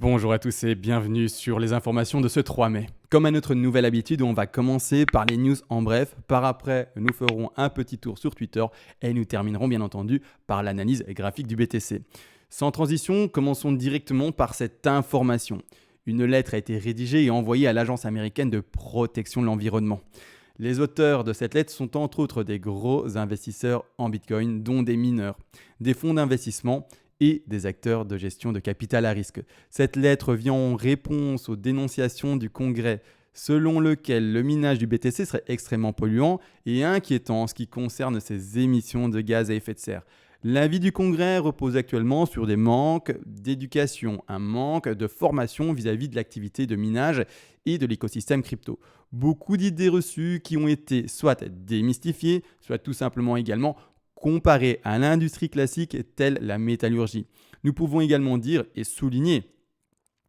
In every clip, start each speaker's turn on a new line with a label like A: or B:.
A: Bonjour à tous et bienvenue sur les informations de ce 3 mai. Comme à notre nouvelle habitude, on va commencer par les news en bref. Par après, nous ferons un petit tour sur Twitter et nous terminerons bien entendu par l'analyse graphique du BTC. Sans transition, commençons directement par cette information. Une lettre a été rédigée et envoyée à l'Agence américaine de protection de l'environnement. Les auteurs de cette lettre sont entre autres des gros investisseurs en Bitcoin, dont des mineurs, des fonds d'investissement et des acteurs de gestion de capital à risque. Cette lettre vient en réponse aux dénonciations du Congrès selon lequel le minage du BTC serait extrêmement polluant et inquiétant en ce qui concerne ses émissions de gaz à effet de serre. L'avis du Congrès repose actuellement sur des manques d'éducation, un manque de formation vis-à-vis de l'activité de minage et de l'écosystème crypto. Beaucoup d'idées reçues qui ont été soit démystifiées, soit tout simplement également comparées à l'industrie classique telle la métallurgie. Nous pouvons également dire et souligner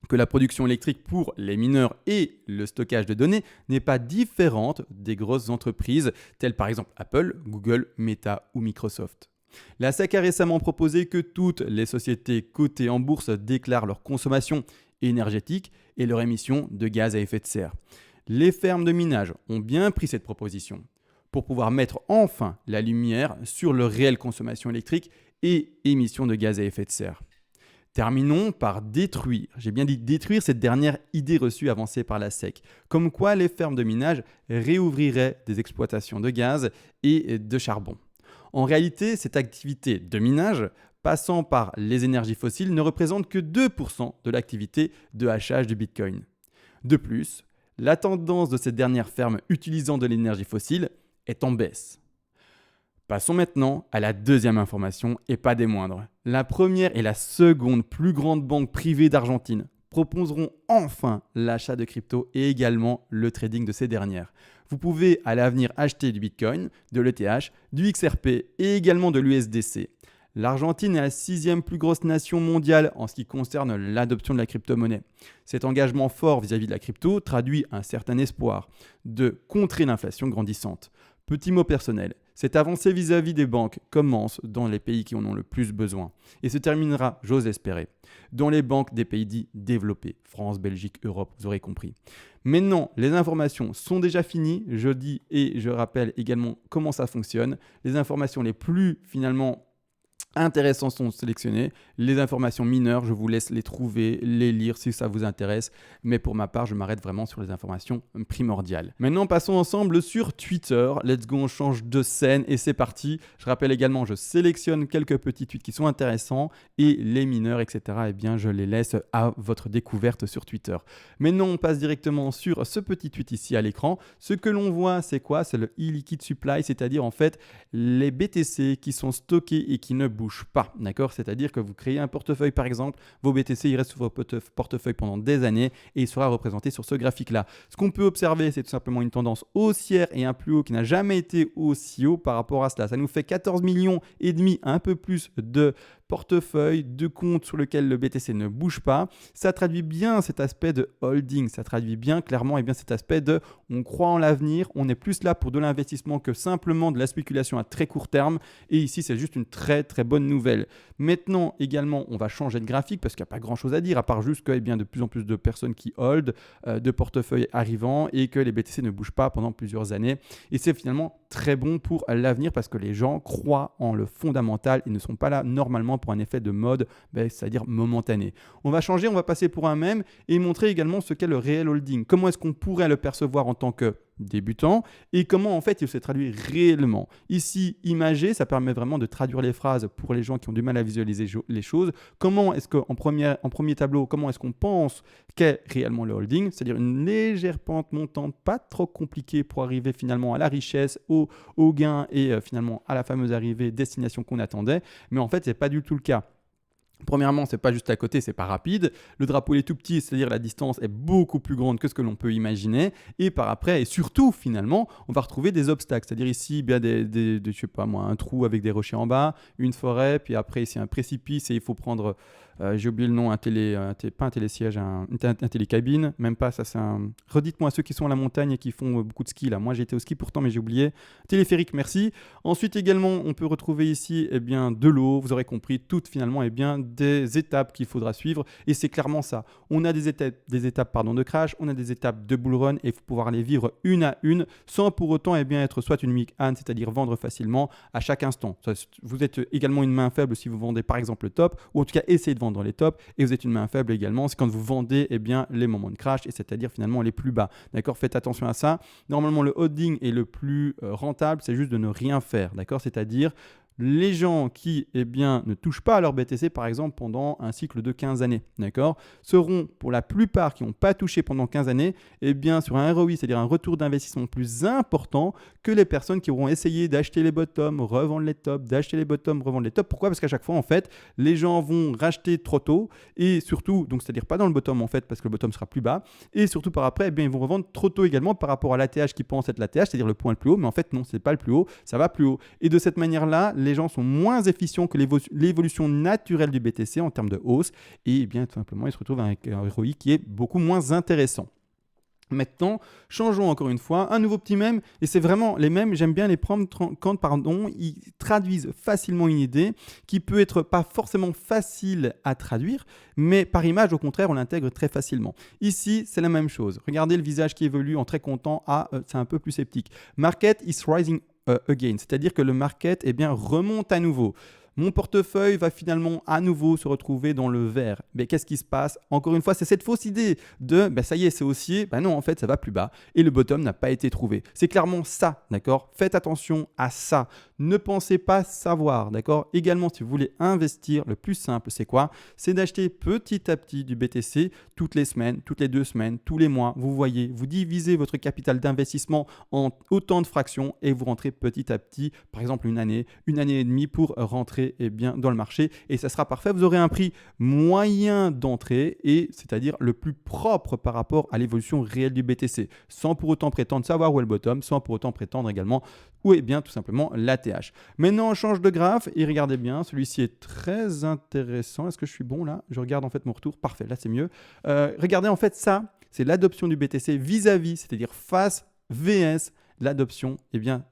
A: que la production électrique pour les mineurs et le stockage de données n'est pas différente des grosses entreprises telles par exemple Apple, Google, Meta ou Microsoft. La SEC a récemment proposé que toutes les sociétés cotées en bourse déclarent leur consommation énergétique et leur émission de gaz à effet de serre. Les fermes de minage ont bien pris cette proposition pour pouvoir mettre enfin la lumière sur leur réelle consommation électrique et émissions de gaz à effet de serre. Terminons par détruire, j'ai bien dit détruire cette dernière idée reçue avancée par la SEC, comme quoi les fermes de minage réouvriraient des exploitations de gaz et de charbon. En réalité, cette activité de minage, passant par les énergies fossiles, ne représente que 2% de l'activité de hachage du Bitcoin. De plus, la tendance de ces dernières fermes utilisant de l'énergie fossile est en baisse. Passons maintenant à la deuxième information et pas des moindres. La première et la seconde plus grande banque privée d'Argentine proposeront enfin l'achat de crypto et également le trading de ces dernières. Vous pouvez à l'avenir acheter du Bitcoin, de l'ETH, du XRP et également de l'USDC. L'Argentine est la 6e plus grosse nation mondiale en ce qui concerne l'adoption de la crypto-monnaie. Cet engagement fort vis-à-vis de la crypto traduit un certain espoir de contrer l'inflation grandissante. Petit mot personnel, cette avancée vis-à-vis des banques commence dans les pays qui en ont le plus besoin et se terminera, j'ose espérer, dans les banques des pays dits développés, France, Belgique, Europe, vous aurez compris. Maintenant, les informations sont déjà finies, je dis et je rappelle également comment ça fonctionne. Les informations les plus finalement intéressants sont sélectionnés. Les informations mineures, je vous laisse les trouver, les lire si ça vous intéresse. Mais pour ma part, je m'arrête vraiment sur les informations primordiales. Maintenant, passons ensemble sur Twitter. Let's go, on change de scène et c'est parti. Je rappelle également, je sélectionne quelques petits tweets qui sont intéressants et les mineurs, etc. Eh bien, je les laisse à votre découverte sur Twitter. Maintenant, on passe directement sur ce petit tweet ici à l'écran. Ce que l'on voit, c'est quoi? C'est le illiquid supply, c'est-à-dire en fait les BTC qui sont stockés et qui ne bougent pas, d'accord? C'est-à-dire que vous créez un portefeuille par exemple, vos BTC ils restent sur votre portefeuille pendant des années et il sera représenté sur ce graphique-là. Ce qu'on peut observer, c'est tout simplement une tendance haussière et un plus haut qui n'a jamais été aussi haut par rapport à cela. Ça nous fait 14 millions et demi, un peu plus de portefeuille, de compte sur lequel le BTC ne bouge pas. Ça traduit bien cet aspect de holding, ça traduit bien clairement et bien cet aspect de on croit en l'avenir, on est plus là pour de l'investissement que simplement de la spéculation à très court terme et ici c'est juste une très très bonne nouvelle. Maintenant également on va changer de graphique parce qu'il n'y a pas grand chose à dire à part juste que de plus en plus de personnes qui hold, de portefeuilles arrivant et que les BTC ne bougent pas pendant plusieurs années et c'est finalement très bon pour l'avenir parce que les gens croient en le fondamental et ne sont pas là normalement pour un effet de mode, c'est-à-dire momentané. On va changer, on va passer pour un mème et montrer également ce qu'est le réel holding. Comment est-ce qu'on pourrait le percevoir en tant que débutant et comment en fait il se traduit réellement. Ici, imagé, ça permet vraiment de traduire les phrases pour les gens qui ont du mal à visualiser les choses. Comment est-ce qu'en premier tableau, comment est-ce qu'on pense qu'est réellement le holding, c'est-à-dire une légère pente montante, pas trop compliquée pour arriver finalement à la richesse, au gain et finalement à la fameuse arrivée, destination qu'on attendait. Mais en fait, ce n'est pas du tout le cas. Premièrement, c'est pas juste à côté, c'est pas rapide. Le drapeau il est tout petit, c'est-à-dire la distance est beaucoup plus grande que ce que l'on peut imaginer. Et par après, et surtout finalement, on va retrouver des obstacles. C'est-à-dire ici, bien je sais pas moi, un trou avec des rochers en bas, une forêt, puis après ici un précipice et il faut prendre j'ai oublié le nom, pas un télésiège, un télécabine, même pas, ça c'est un... Redites-moi ceux qui sont à la montagne et qui font beaucoup de ski là. Moi j'ai été au ski pourtant mais j'ai oublié. Téléphérique, merci. Ensuite également, on peut retrouver ici de l'eau, vous aurez compris, toutes finalement des étapes qu'il faudra suivre et c'est clairement ça. On a des étapes de crash, on a des étapes de bull run et il faut pouvoir les vivre une à une sans pour autant être soit une weak hand, c'est-à-dire vendre facilement à chaque instant. Vous êtes également une main faible si vous vendez par exemple le top ou en tout cas essayez de vendre les tops et vous êtes une main faible également, c'est quand vous vendez les moments de crash et c'est-à-dire finalement les plus bas. D'accord, faites attention à ça. Normalement le holding est le plus rentable, c'est juste de ne rien faire, d'accord, c'est-à-dire les gens qui ne touchent pas à leur BTC, par exemple, pendant un cycle de 15 années, d'accord, seront, pour la plupart qui n'ont pas touché pendant 15 années, sur un ROI, c'est-à-dire un retour d'investissement plus important que les personnes qui auront essayé d'acheter les bottoms, revendre les tops, d'acheter les bottoms, revendre les tops. Pourquoi ? Parce qu'à chaque fois, en fait, les gens vont racheter trop tôt et surtout, donc c'est-à-dire pas dans le bottom, en fait, parce que le bottom sera plus bas et surtout par après, ils vont revendre trop tôt également par rapport à l'ATH qui pense être l'ATH, c'est-à-dire le point le plus haut, mais en fait, non, c'est pas le plus haut, ça va plus haut. Et de cette manière-là, les gens sont moins efficients que l'évolution naturelle du BTC en termes de hausse et tout simplement ils se retrouvent avec un ROI qui est beaucoup moins intéressant. Maintenant, changeons encore une fois, un nouveau petit mème, et c'est vraiment les mèmes, j'aime bien les prendre quand ils traduisent facilement une idée qui peut être pas forcément facile à traduire, mais par image, au contraire, on l'intègre très facilement. Ici, c'est la même chose. Regardez le visage qui évolue en très content à c'est un peu plus sceptique. Market is rising again, c'est-à-dire que le market remonte à nouveau. Mon portefeuille va finalement à nouveau se retrouver dans le vert. Mais qu'est-ce qui se passe ? Encore une fois, c'est cette fausse idée de ça y est, c'est haussier. Non, en fait, ça va plus bas et le bottom n'a pas été trouvé. C'est clairement ça, d'accord ? Faites attention à ça. Ne pensez pas savoir, d'accord ? Également, si vous voulez investir, le plus simple, c'est quoi ? C'est d'acheter petit à petit du BTC toutes les semaines, toutes les 2 semaines, tous les mois. Vous voyez, vous divisez votre capital d'investissement en autant de fractions et vous rentrez petit à petit, par exemple une année et demie pour rentrer dans le marché et ça sera parfait. Vous aurez un prix moyen d'entrée et c'est-à-dire le plus propre par rapport à l'évolution réelle du BTC sans pour autant prétendre savoir où est le bottom, sans pour autant prétendre également où est tout simplement l'ATH. Maintenant, on change de graphe et regardez bien, celui-ci est très intéressant. Est-ce que je suis bon là ? Je regarde en fait mon retour. Parfait, là c'est mieux. Regardez en fait ça, c'est l'adoption du BTC vis-à-vis, c'est-à-dire face VS l'adoption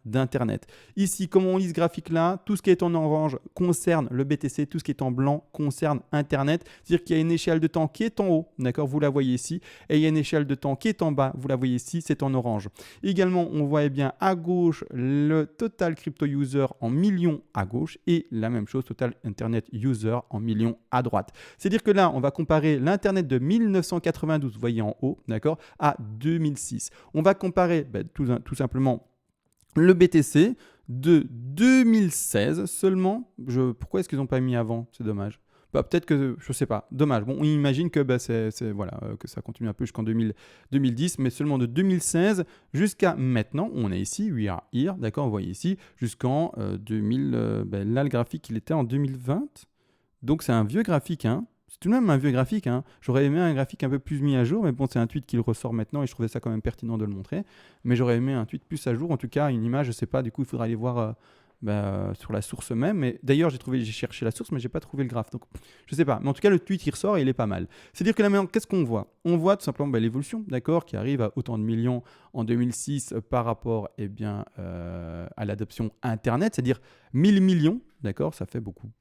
A: d'Internet. Ici, comme on lit ce graphique-là, tout ce qui est en orange concerne le BTC, tout ce qui est en blanc concerne Internet. C'est-à-dire qu'il y a une échelle de temps qui est en haut, d'accord, vous la voyez ici, et il y a une échelle de temps qui est en bas, vous la voyez ici, c'est en orange. Également, on voit à gauche le total crypto user en millions à gauche et la même chose, total Internet user en millions à droite. C'est-à-dire que là, on va comparer l'Internet de 1992, vous voyez en haut, d'accord, à 2006. On va comparer tout simplement le BTC de 2016 seulement. Pourquoi est-ce qu'ils n'ont pas mis avant ? C'est dommage. Peut-être que, je ne sais pas, dommage. Bon, on imagine que, que ça continue un peu jusqu'en 2010, mais seulement de 2016 jusqu'à maintenant, on est ici, we are here, d'accord, vous voyez ici, jusqu'en 2000, là le graphique il était en 2020, donc c'est un vieux graphique, hein. C'est tout de même un vieux graphique, hein. J'aurais aimé un graphique un peu plus mis à jour, mais bon, c'est un tweet qui le ressort maintenant et je trouvais ça quand même pertinent de le montrer. Mais j'aurais aimé un tweet plus à jour, en tout cas une image, je sais pas, du coup il faudra aller voir sur la source même. Mais d'ailleurs, j'ai cherché la source, mais j'ai pas trouvé le graphe, donc je sais pas. Mais en tout cas, le tweet qui ressort, il est pas mal. C'est-à-dire que là maintenant, qu'est-ce qu'on voit ? On voit tout simplement l'évolution, d'accord, qui arrive à autant de millions en 2006 par rapport à l'adoption Internet, c'est-à-dire 1000 millions. D'accord, ça fait beaucoup.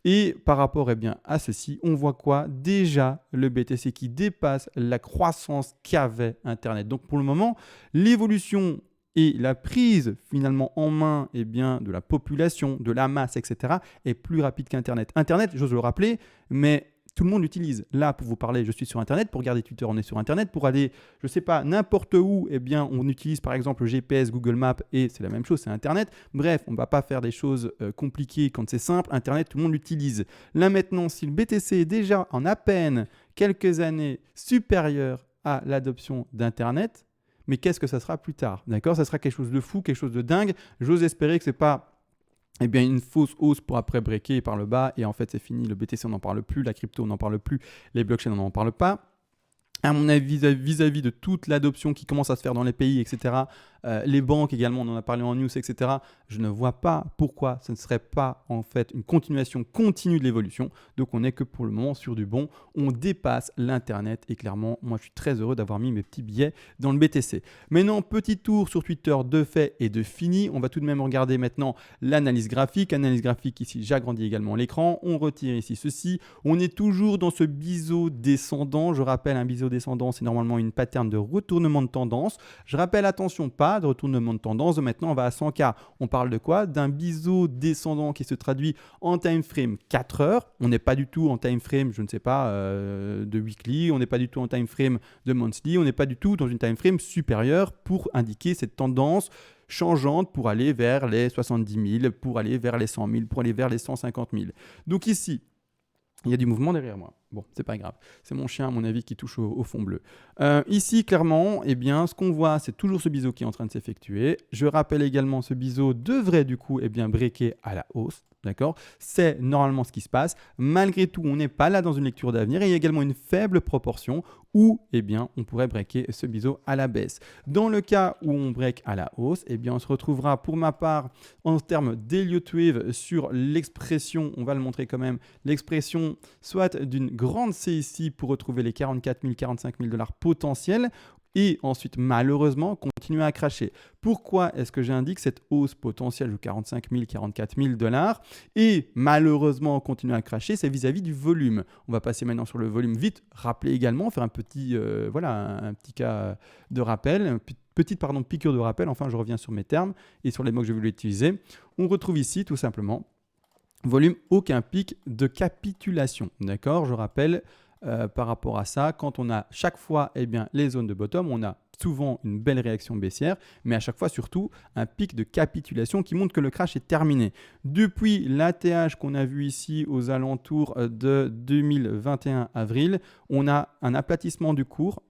A: Et par rapport à ceci, on voit quoi ? Déjà, le BTC qui dépasse la croissance qu'avait Internet. Donc pour le moment, l'évolution et la prise finalement en main de la population, de la masse, etc. est plus rapide qu'Internet. Internet, j'ose le rappeler, mais tout le monde l'utilise. Là, pour vous parler, je suis sur Internet. Pour regarder Twitter, on est sur Internet. Pour aller, je ne sais pas, n'importe où, on utilise par exemple GPS, Google Maps et c'est la même chose, c'est Internet. Bref, on ne va pas faire des choses compliquées quand c'est simple. Internet, tout le monde l'utilise. Là maintenant, si le BTC est déjà en à peine quelques années supérieur à l'adoption d'Internet, mais qu'est-ce que ça sera plus tard ? D'accord ? Ça sera quelque chose de fou, quelque chose de dingue. J'ose espérer que ce n'est pas une fausse hausse pour après breaker par le bas et en fait c'est fini, le BTC on n'en parle plus, la crypto on n'en parle plus, les blockchains on n'en parle pas. À mon avis, vis-à-vis de toute l'adoption qui commence à se faire dans les pays, etc., les banques également, on en a parlé en news, etc. Je ne vois pas pourquoi ce ne serait pas en fait une continuation continue de l'évolution. Donc on n'est que pour le moment sur du bon. On dépasse l'Internet et clairement, moi je suis très heureux d'avoir mis mes petits billets dans le BTC. Maintenant, petit tour sur Twitter de fait et de fini. On va tout de même regarder maintenant l'analyse graphique. Analyse graphique ici, j'agrandis également l'écran. On retire ici ceci. On est toujours dans ce biseau descendant. Je rappelle, un biseau descendant, c'est normalement une pattern de retournement de tendance. Je rappelle, attention, pas de retournement de tendance. Maintenant, on va à 100K. On parle de quoi? D'un biseau descendant qui se traduit en time frame 4 heures. On n'est pas du tout en time frame, je ne sais pas, de weekly. On n'est pas du tout en time frame de monthly. On n'est pas du tout dans une time frame supérieure pour indiquer cette tendance changeante pour aller vers les 70 000, pour aller vers les 100 000, pour aller vers les 150 000. Donc ici, il y a du mouvement derrière moi. Bon, c'est pas grave. C'est mon chien, à mon avis, qui touche au fond bleu. Ici, clairement, eh bien, ce qu'on voit, c'est toujours ce biseau qui est en train de s'effectuer. Je rappelle également, ce biseau devrait du coup breaker à la hausse. D'accord? C'est normalement ce qui se passe. Malgré tout, on n'est pas là dans une lecture d'avenir. Et il y a également une faible proportion où on pourrait breaker ce biseau à la baisse. Dans le cas où on break à la hausse, on se retrouvera pour ma part en termes d'Elliott Wave sur l'expression, on va le montrer quand même, l'expression soit d'une grande C ici pour retrouver les 44 000, 45 000 $ potentiels, et ensuite, malheureusement, continuer à cracher. Pourquoi est-ce que j'indique cette hausse potentielle de 45 000, 44 000 $, et malheureusement, continuer à cracher? C'est vis-à-vis du volume. On va passer maintenant sur le volume vite. Rappeler également, faire un petit cas de rappel, petite piqûre de rappel. Enfin, je reviens sur mes termes et sur les mots que je voulais utiliser. On retrouve ici, tout simplement, volume, aucun pic de capitulation. D'accord? Je rappelle, par rapport à ça, quand on a chaque fois les zones de bottom, on a souvent une belle réaction baissière, mais à chaque fois surtout un pic de capitulation qui montre que le crash est terminé. Depuis l'ATH qu'on a vu ici aux alentours de 2021 avril, on a un aplatissement du cours,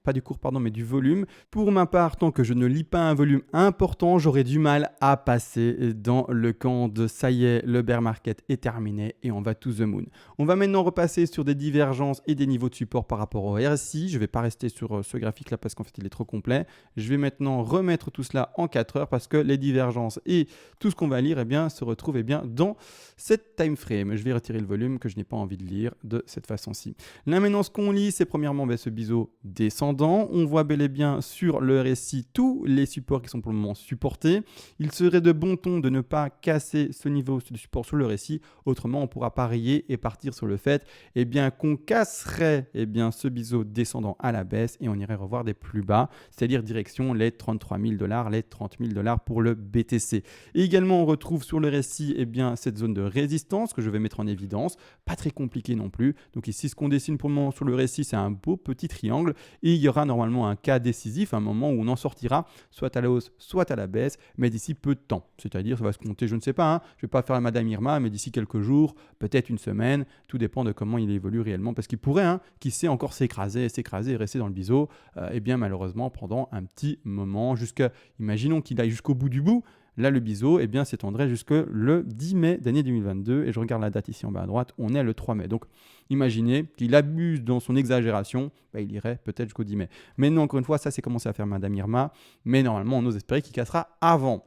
A: mais du volume. Pour ma part, tant que je ne lis pas un volume important, j'aurai du mal à passer dans le camp de ça y est, le bear market est terminé et on va to the moon. On va maintenant repasser sur des divergences et des niveaux de support par rapport au RSI. Je ne vais pas rester sur ce graphique là parce qu'en fait il est trop complet. Je vais maintenant remettre tout cela en 4 heures parce que les divergences et tout ce qu'on va lire se retrouvent dans cette time frame. Je vais retirer le volume que je n'ai pas envie de lire de cette façon-ci. Là maintenant, ce qu'on lit, c'est premièrement ce biseau descendant. On voit bel et bien sur le RSI tous les supports qui sont pour le moment supportés. Il serait de bon ton de ne pas casser ce niveau de support sur le RSI. Autrement, on pourra parier et partir sur le fait qu'on casserait ce biseau descendant à la baisse et on irait revoir des plus bas, c'est-à-dire direction les 33 000 $, les 30 000 $ pour le BTC. Et également, on retrouve sur le RSI cette zone de résistance que je vais mettre en évidence. Pas très compliqué non plus. Donc ici, ce qu'on dessine pour le moment sur le RSI, c'est un beau petit triangle et il y aura normalement un cas décisif, un moment où on en sortira soit à la hausse, soit à la baisse, mais d'ici peu de temps. C'est-à-dire, ça va se compter, je ne sais pas, je ne vais pas faire la Madame Irma, mais d'ici quelques jours, peut-être une semaine, tout dépend de comment il évolue réellement, parce qu'il pourrait, qui sait, encore s'écraser et rester dans le biseau, malheureusement, pendant un petit moment, imaginons qu'il aille jusqu'au bout du bout. Là, le biseau s'étendrait jusque le 10 mai d'année 2022. Et je regarde la date ici en bas à droite, on est le 3 mai. Donc, imaginez qu'il abuse dans son exagération, il irait peut-être jusqu'au 10 mai. Mais non, encore une fois, ça, c'est commencé à faire Madame Irma. Mais normalement, on ose espérer qu'il cassera avant.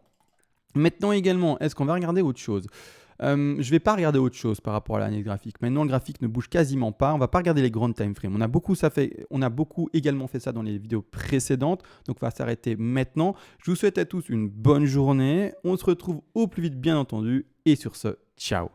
A: Maintenant également, est-ce qu'on va regarder autre chose ? Je ne vais pas regarder autre chose par rapport à l'analyse graphique. Maintenant, le graphique ne bouge quasiment pas. On ne va pas regarder les grandes time frames. On a beaucoup également fait ça dans les vidéos précédentes. Donc, on va s'arrêter maintenant. Je vous souhaite à tous une bonne journée. On se retrouve au plus vite, bien entendu. Et sur ce, ciao.